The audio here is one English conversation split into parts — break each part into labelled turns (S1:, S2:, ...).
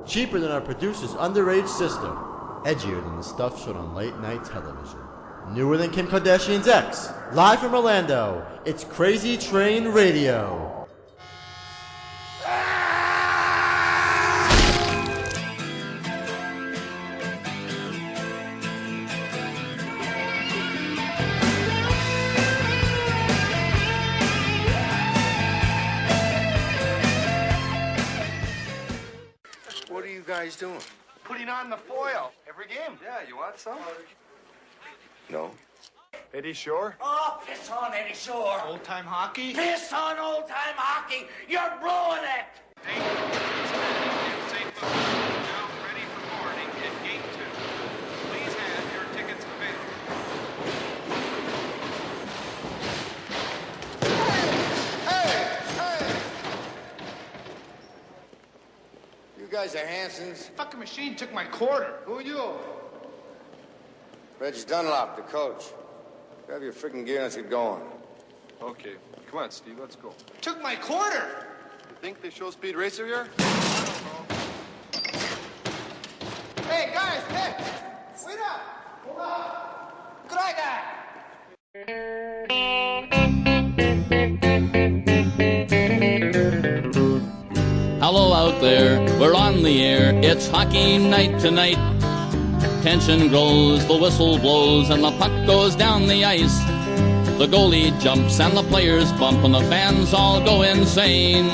S1: Cheaper than our producer's underage sister. Edgier than the stuff shown on late night television. Newer than Kim Kardashian's ex. Live from Orlando, it's Crazy Train Radio.
S2: What are you guys doing?
S3: Putting on the foil every game.
S2: Yeah, you want some? No.
S3: Eddie Shore?
S4: Oh, piss on Eddie Shore.
S3: Old-time hockey?
S4: Piss on old-time hockey. You're blowing it.
S5: St. Louis, now ready for boarding at Gate 2. Please have your tickets available.
S2: Hey! You guys are Hansons.
S3: Fucking machine took my quarter.
S2: Who are you? Reg Dunlop, the coach. Grab your freaking gear and let's get going.
S5: Okay. Come on, Steve, let's go.
S3: Took my quarter.
S5: You think they show Speed Racer here?
S3: Hey, guys, hey. Wait up. Hold on. Good eye, guy.
S6: Hello out there, we're on the air. It's hockey night tonight. Tension grows, the whistle blows, and the puck goes down the ice. The goalie jumps and the players bump and the fans all go insane.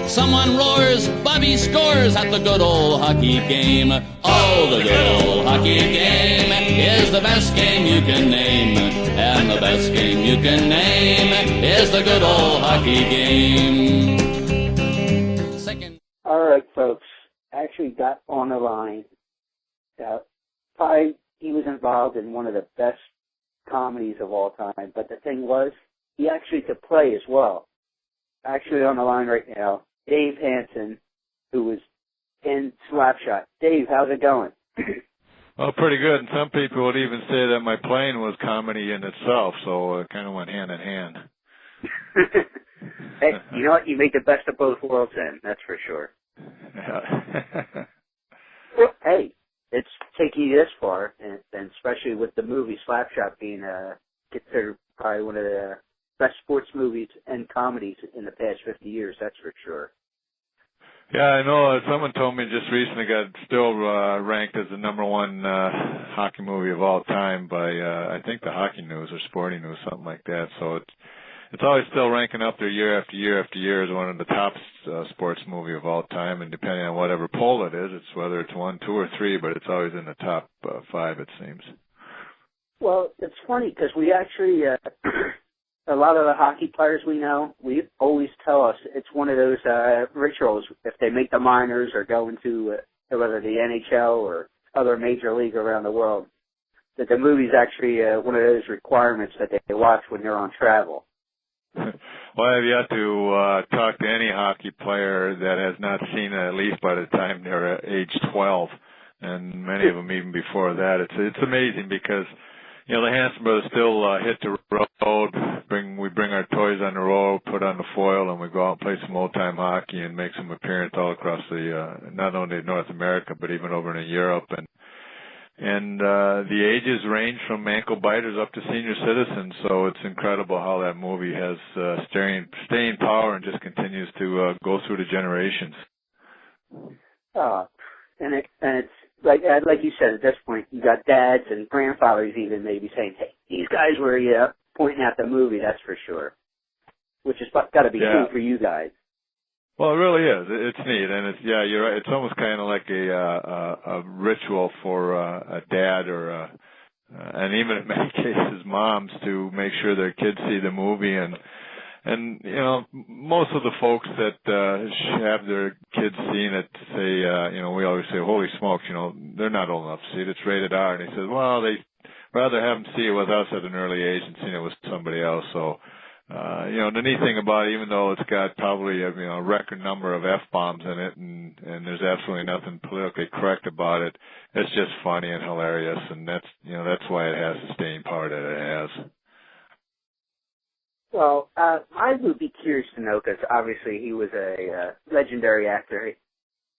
S6: Someone roars, Bobby scores at the good old hockey game. Oh, the good old hockey game is the best game you can name. And the best game you can name is the good old hockey game.
S7: All right, folks. Actually got on the line. Probably he was involved in one of the best comedies of all time. But the thing was, he actually could play as well. Actually on the line right now, Dave Hanson, who was in Slapshot. Dave, how's it going?
S8: Oh, pretty good. And some people would even say that my playing was comedy in itself, so it kind of went hand in hand.
S7: Hey, you know what? You make the best of both worlds then, that's for sure.
S8: Yeah.
S7: Well, hey, it's taking you this far, and especially with the movie Slapshot being considered probably one of the best sports movies and comedies in the past 50 years, that's for sure.
S8: Yeah, I know. Someone told me just recently got still ranked as the number one hockey movie of all time by, I think, the Hockey News or Sporting News, something like that. So it's always still ranking up there year after year after year as one of the top sports movie of all time. And depending on whatever poll it is, it's whether it's 1, 2, or 3, but it's always in the top 5, it seems.
S7: Well, it's funny because we actually, a lot of the hockey players we know, we always tell us it's one of those rituals if they make the minors or go into whether the NHL or other major league around the world, that the movie's actually one of those requirements that they watch when they're on travel.
S8: Well, I've yet to talk to any hockey player that has not seen it at least by the time they're age 12, and many of them even before that. It's amazing because, you know, the Hanson Brothers still hit the road. We bring our toys on the road, put on the foil, and we go out and play some old-time hockey and make some appearances all across not only North America but even over in Europe. And the ages range from ankle biters up to senior citizens, so it's incredible how that movie has staying power and just continues to go through the generations.
S7: And it's like you said, at this point, you got dads and grandfathers even maybe saying, "Hey, these guys were pointing at the movie." That's for sure. Which has got to be cool for you guys.
S8: Well, it really is. It's neat, and you're right. It's almost kind of like a ritual for a dad or and even in many cases moms to make sure their kids see the movie. And you know, most of the folks that have their kids seen it say, you know, we always say, "Holy smokes, you know, they're not old enough to see it. It's rated R." And he says, "Well, they rather have them see it with us at an early age than seeing it with somebody else." So. You know, the neat thing about it, even though it's got probably a record number of F-bombs in it and there's absolutely nothing politically correct about it, it's just funny and hilarious, and that's why it has the staying power that it has.
S7: Well, I would be curious to know, because obviously he was a legendary actor.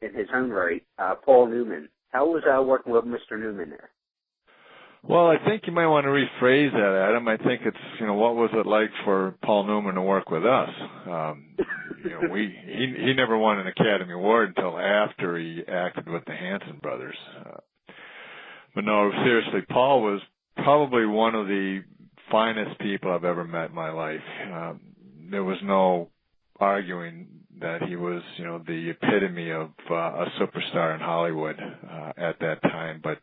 S7: in his own right, Paul Newman. How was working with Mr. Newman there?
S8: Well, I think you might want to rephrase that, Adam. I think it's, what was it like for Paul Newman to work with us? He never won an Academy Award until after he acted with the Hanson Brothers. But no, seriously, Paul was probably one of the finest people I've ever met in my life. There was no arguing that he was, the epitome of a superstar in Hollywood at that time. But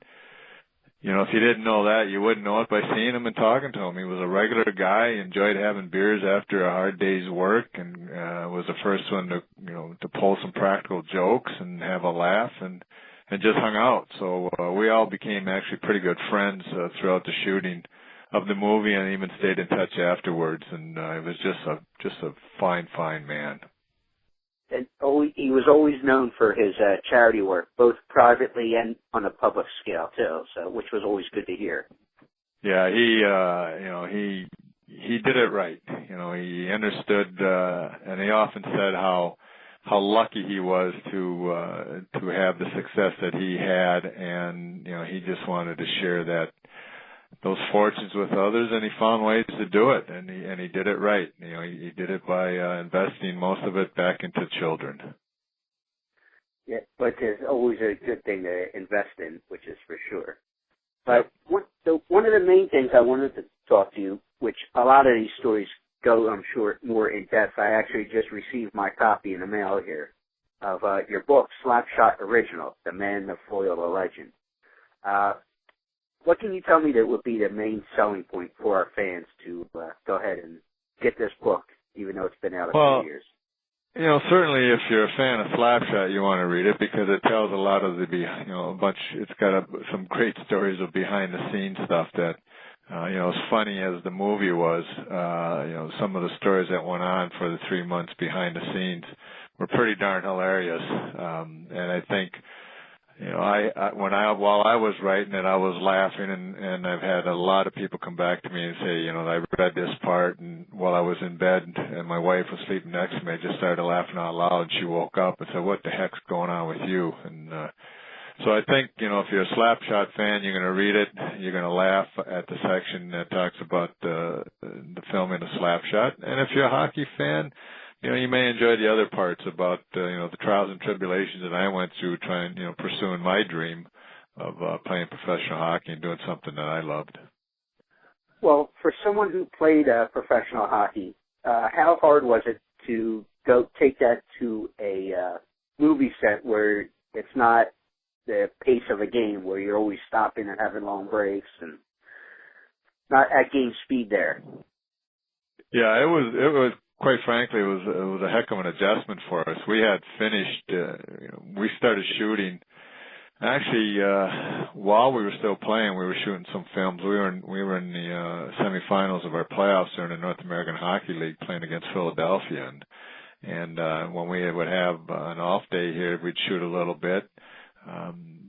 S8: if you didn't know that, you wouldn't know it by seeing him and talking to him. He was a regular guy, enjoyed having beers after a hard day's work, and was the first one to pull some practical jokes and have a laugh and just hung out. So we all became actually pretty good friends throughout the shooting of the movie, and even stayed in touch afterwards. And he was just a fine man.
S7: And he was always known for his charity work, both privately and on a public scale too. So, which was always good to hear. Yeah,
S8: he did it right. He understood, and he often said how lucky he was to have the success that he had, and he just wanted to share those fortunes with others, and he found ways to do it, and he did it right. He did it by investing most of it back into children.
S7: Yeah, but it's always a good thing to invest in, which is for sure. But one of the main things I wanted to talk to you, which a lot of these stories go, I'm sure, more in depth. I actually just received my copy in the mail here of your book, Slapshot Original: The Man, the Foil, the Legend. What can you tell me that would be the main selling point for our fans to go ahead and get this book, even though it's been out a few years?
S8: Certainly if you're a fan of Slapshot, you want to read it because it tells a lot of it's got some great stories of behind the scenes stuff that, as funny as the movie was, some of the stories that went on for the 3 months behind the scenes were pretty darn hilarious. And I think, while I was writing it, I was laughing, and I've had a lot of people come back to me and say, I read this part, and while I was in bed and my wife was sleeping next to me, I just started laughing out loud, and she woke up and said, "What the heck's going on with you?" And so I think, if you're a Slapshot fan, you're going to read it, you're going to laugh at the section that talks about the filming of Slapshot, and if you're a hockey fan, you may enjoy the other parts about, the trials and tribulations that I went through trying, pursuing my dream of playing professional hockey and doing something that I loved.
S7: Well, for someone who played professional hockey, how hard was it to go take that to a movie set where it's not the pace of a game, where you're always stopping and having long breaks and not at game speed there? Yeah,
S8: it was. Quite frankly, it was a heck of an adjustment for us. We had finished, we started shooting. Actually, while we were still playing, we were shooting some films. We were in the semifinals of our playoffs during the North American Hockey League, playing against Philadelphia. And when we would have an off day here, we'd shoot a little bit.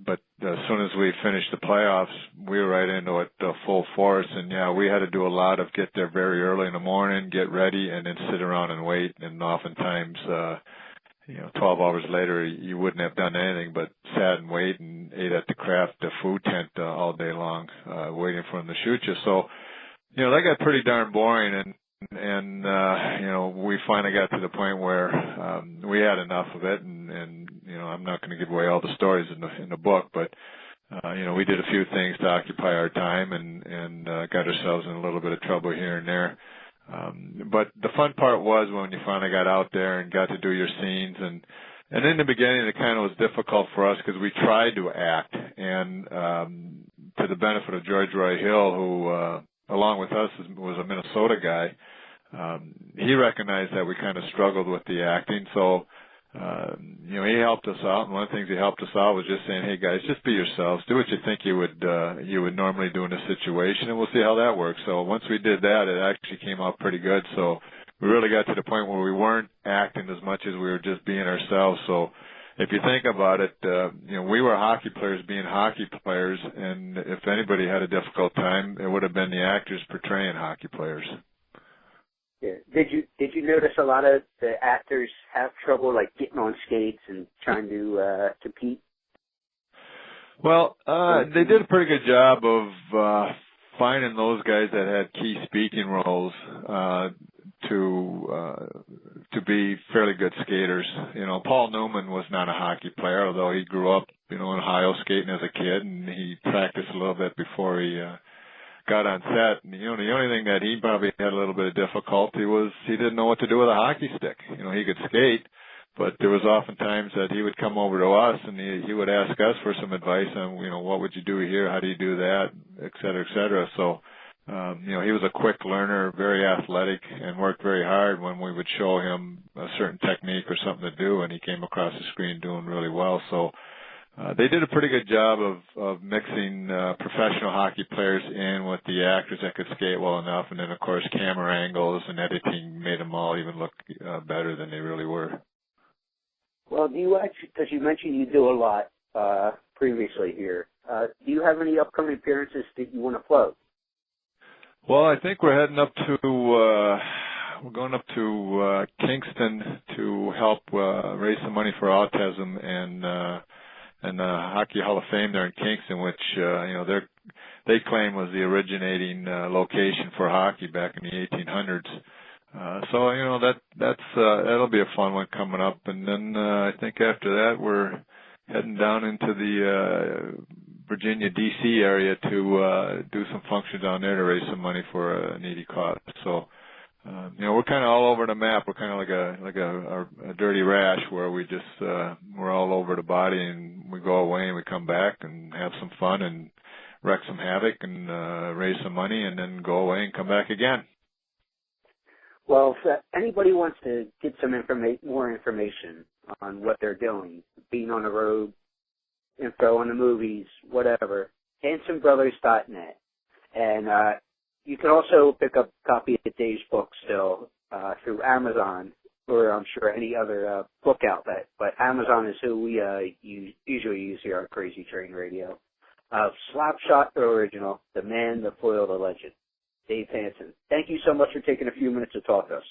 S8: But as soon as we finished the playoffs, we were right into it full force. And, we had to do a lot of get there very early in the morning, get ready, and then sit around and wait. And oftentimes, 12 hours later, you wouldn't have done anything but sat and wait and ate at the craft food tent all day long, waiting for them to shoot you. So, that got pretty darn boring. And we finally got to the point where we had enough of it, and I'm not going to give away all the stories in the book, but we did a few things to occupy our time and got ourselves in a little bit of trouble here and there. But the fun part was when you finally got out there and got to do your scenes, and in the beginning it kind of was difficult for us because we tried to act, and to the benefit of George Roy Hill, who along with us was a Minnesota guy, he recognized that we kind of struggled with the acting, so he helped us out. And one of the things he helped us out was just saying, "Hey guys, just be yourselves. Do what you think you would normally do in a situation, and we'll see how that works." So once we did that, it actually came out pretty good. So we really got to the point where we weren't acting as much as we were just being ourselves. So if you think about it, we were hockey players being hockey players, and if anybody had a difficult time, it would have been the actors portraying hockey players.
S7: Yeah. Did you notice a lot of the actors have trouble like getting on skates and trying to compete?
S8: Well, they did a pretty good job of finding those guys that had key speaking roles to be fairly good skaters. You know, Paul Newman was not a hockey player, although he grew up, in Ohio skating as a kid, and he practiced a little bit before he got on set. And, the only thing that he probably had a little bit of difficulty was he didn't know what to do with a hockey stick. He could skate, but there was often times that he would come over to us and he would ask us for some advice on, what would you do here? How do you do that? Et cetera, et cetera. So, he was a quick learner, very athletic, and worked very hard when we would show him a certain technique or something to do, and he came across the screen doing really well. So, they did a pretty good job of mixing professional hockey players in with the actors that could skate well enough, and then of course camera angles and editing made them all even look better than they really were.
S7: Well, do you actually, because you mentioned you do a lot previously here, do you have any upcoming appearances that you want to plug?
S8: Well, I think we're heading up to we're going up to Kingston to help raise some money for autism and the Hockey Hall of Fame there in Kingston, which they claim was the originating location for hockey back in the 1800s. So that'll be a fun one coming up, and then I think after that we're heading down into the Virginia, D.C. area to do some functions down there to raise some money for a needy cause. So. We're kind of all over the map. We're kind of like a dirty rash where we just we're all over the body, and we go away and we come back and have some fun and wreak some havoc and raise some money, and then go away and come back again.
S7: Well, if anybody wants to get some more information on what they're doing, being on the road, info on the movies, whatever, HansonBrothers.net, and you can also pick up a copy of Dave's book still through Amazon, or I'm sure any other book outlet. But Amazon is who we usually use here on Crazy Train Radio. Slapshot the original, the man, the foil, the legend, Dave Hanson. Thank you so much for taking a few minutes to talk to us.